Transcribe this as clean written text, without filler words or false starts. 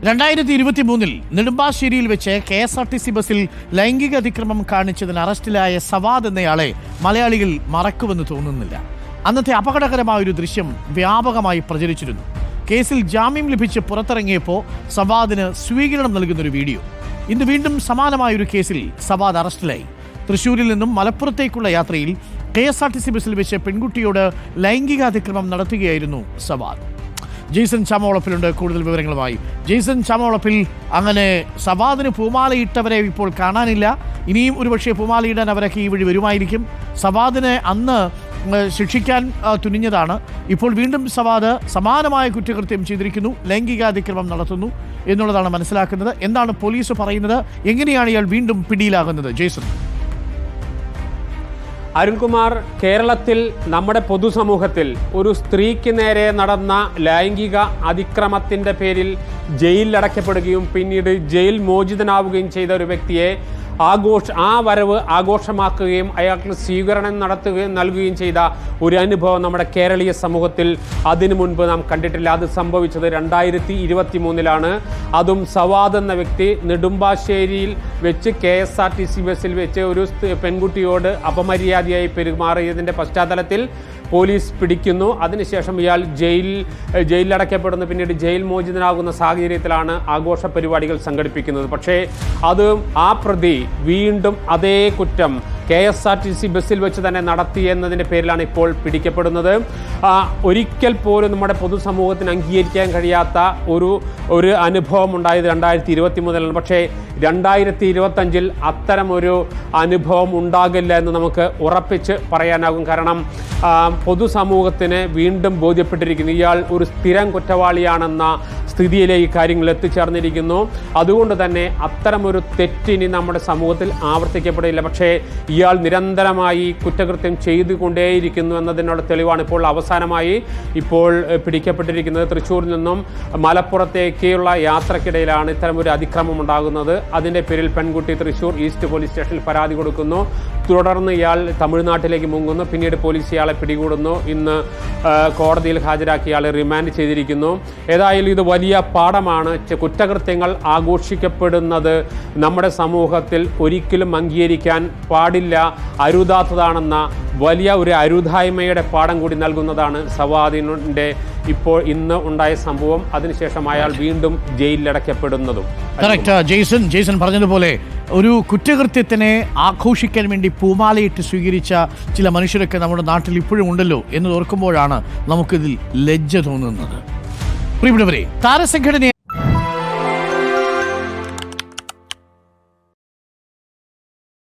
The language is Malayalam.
2023 നെടുമ്പാശ്ശേരിയിൽ വെച്ച് KSRTC ബസ്സിൽ ലൈംഗിക അതിക്രമം കാണിച്ചതിന് അറസ്റ്റിലായ സവാദ് എന്നയാളെ മലയാളികൾ മറക്കുമെന്ന് തോന്നുന്നില്ല. അന്നത്തെ അപകടകരമായ ഒരു ദൃശ്യം വ്യാപകമായി പ്രചരിച്ചിരുന്നു. കേസിൽ ജാമ്യം ലഭിച്ച് പുറത്തിറങ്ങിയപ്പോൾ സവാദിന് സ്വീകരണം നൽകുന്നൊരു വീഡിയോ. ഇന്ന് വീണ്ടും സമാനമായൊരു കേസിൽ സവാദ് അറസ്റ്റിലായി. തൃശ്ശൂരിൽ നിന്നും മലപ്പുറത്തേക്കുള്ള യാത്രയിൽ KSRTC ബസ്സിൽ വെച്ച് പെൺകുട്ടിയോട് ലൈംഗിക അതിക്രമം നടത്തുകയായിരുന്നു സവാദ്. ജെയ്സൺ ചാമവളപ്പിലുണ്ട് കൂടുതൽ വിവരങ്ങളുമായി. ജെയ്സൺ ചാമവളപ്പിൽ, അങ്ങനെ സവാദിന് പൂമാലയിട്ടവരെ ഇപ്പോൾ കാണാനില്ല. ഇനിയും ഒരുപക്ഷെ പൂമാലയിടാൻ അവരൊക്കെ ഈ വഴി വരുമായിരിക്കും. സവാദിനെ അന്ന് ശിക്ഷിക്കാൻ തുനിഞ്ഞതാണ്. ഇപ്പോൾ വീണ്ടും സവാദ് സമാനമായ കുറ്റകൃത്യം ചെയ്തിരിക്കുന്നു, ലൈംഗികാതിക്രമം നടത്തുന്നു എന്നുള്ളതാണ് മനസ്സിലാക്കുന്നത്. എന്താണ് പോലീസ് പറയുന്നത്? എങ്ങനെയാണ് ഇയാൾ വീണ്ടും പിടിയിലാകുന്നത്? ജെയ്സൺ. അരുൺകുമാർ, കേരളത്തിൽ നമ്മുടെ പൊതുസമൂഹത്തിൽ ഒരു സ്ത്രീക്ക് നേരെ നടന്ന ലൈംഗിക അതിക്രമത്തിൻ്റെ പേരിൽ ജയിലിലടയ്ക്കപ്പെടുകയും പിന്നീട് ജയിൽ മോചിതനാവുകയും ചെയ്ത ഒരു വ്യക്തിയെ ആ വരവ് ആഘോഷമാക്കുകയും അയാൾക്ക് സ്വീകരണം നൽകുകയും ചെയ്ത ഒരു അനുഭവം നമ്മുടെ കേരളീയ സമൂഹത്തിൽ അതിനു മുൻപ് നാം കണ്ടിട്ടില്ല. അത് സംഭവിച്ചത് 2023 അതും സവാദ് എന്ന വ്യക്തി നെടുമ്പാശ്ശേരിയിൽ വെച്ച് KSRTC ബസ്സിൽ വെച്ച് ഒരു പെൺകുട്ടിയോട് അപമര്യാദയായി പെരുമാറിയതിൻ്റെ പശ്ചാത്തലത്തിൽ പോലീസ് പിടിക്കുന്നു. അതിനുശേഷം ഇയാൾ ജയിലിലടയ്ക്കപ്പെടുന്നു. പിന്നീട് ജയിൽ മോചിതനാകുന്ന സാഹചര്യത്തിലാണ് ആഘോഷ പരിപാടികൾ സംഘടിപ്പിക്കുന്നത്. പക്ഷേ ആ പ്രതി വീണ്ടും അതേ കുറ്റം KSRTC ബസ്സിൽ വെച്ച് തന്നെ നടത്തി എന്നതിൻ്റെ പേരിലാണ് ഇപ്പോൾ പിടിക്കപ്പെടുന്നത്. ഒരിക്കൽ പോലും നമ്മുടെ പൊതുസമൂഹത്തിന് അംഗീകരിക്കാൻ കഴിയാത്ത ഒരു അനുഭവം ഉണ്ടായത് 2023 പക്ഷേ 2025 അത്തരമൊരു അനുഭവം ഉണ്ടാകില്ല എന്ന് നമുക്ക് ഉറപ്പിച്ച് പറയാനാകും. കാരണം പൊതുസമൂഹത്തിന് വീണ്ടും ബോധ്യപ്പെട്ടിരിക്കുന്നു ഇയാൾ ഒരു സ്ഥിരം കുറ്റവാളിയാണെന്ന സ്ഥിതിയിലേക്ക് കാര്യങ്ങൾ എത്തിച്ചേർന്നിരിക്കുന്നു. അതുകൊണ്ട് തന്നെ അത്തരമൊരു തെറ്റിനി നമ്മുടെ സമൂഹത്തിൽ ആവർത്തിക്കപ്പെടില്ല. പക്ഷേ ഇയാൾ നിരന്തരമായി കുറ്റകൃത്യം ചെയ്തുകൊണ്ടേയിരിക്കുന്നു എന്നതിനുള്ള തെളിവാണ് ഇപ്പോൾ അവസാനമായി പിടിക്കപ്പെട്ടിരിക്കുന്നത്. തൃശ്ശൂരിൽ നിന്നും മലപ്പുറത്തേക്കുള്ള യാത്രക്കിടയിലാണ് ഇത്തരമൊരു അതിക്രമം ഉണ്ടാകുന്നത്. അതിൻ്റെ പേരിൽ പെൺകുട്ടി തൃശ്ശൂർ ഈസ്റ്റ് പോലീസ് സ്റ്റേഷനിൽ പരാതി കൊടുക്കുന്നു. തുടർന്ന് ഇയാൾ തമിഴ്നാട്ടിലേക്ക് മുങ്ങുന്നു. പിന്നീട് പോലീസ് ഇയാളെ പിടികൂടുന്നു. ഇന്ന് കോടതിയിൽ ഹാജരാക്കി ഇയാളെ റിമാൻഡ് ചെയ്തിരിക്കുന്നു. ഏതായാലും ഇത് വലിയ പാഠമാണ്. കുറ്റകൃത്യങ്ങൾ ആഘോഷിക്കപ്പെടുന്നത് നമ്മുടെ സമൂഹത്തിൽ ഒരിക്കലും അംഗീകരിക്കാൻ പാടില്ല, അരുതാത്തതാണെന്ന വലിയ ഒരു അരുതായ്മയുടെ പാഠം കൂടി നൽകുന്നതാണ് സവാദിന്റെ ഇന്ന് ഉണ്ടായ സംഭവം. അതിനുശേഷം അയാൾ വീണ്ടും ജയിലിലടയ്ക്കപ്പെടുന്നതും. ജെയ്സൺ പറഞ്ഞതുപോലെ ഒരു കുറ്റകൃത്യത്തിനെ ആഘോഷിക്കാൻ വേണ്ടി പൂമാലയിട്ട് സ്വീകരിച്ച ചില മനുഷ്യരൊക്കെ നമ്മുടെ നാട്ടിൽ ഇപ്പോഴും ഉണ്ടല്ലോ എന്ന് ഓർക്കുമ്പോഴാണ് നമുക്കിതിൽ ലജ്ജ തോന്നുന്നത്. പ്രിയപ്പെട്ടവരെ, താരസംഘടന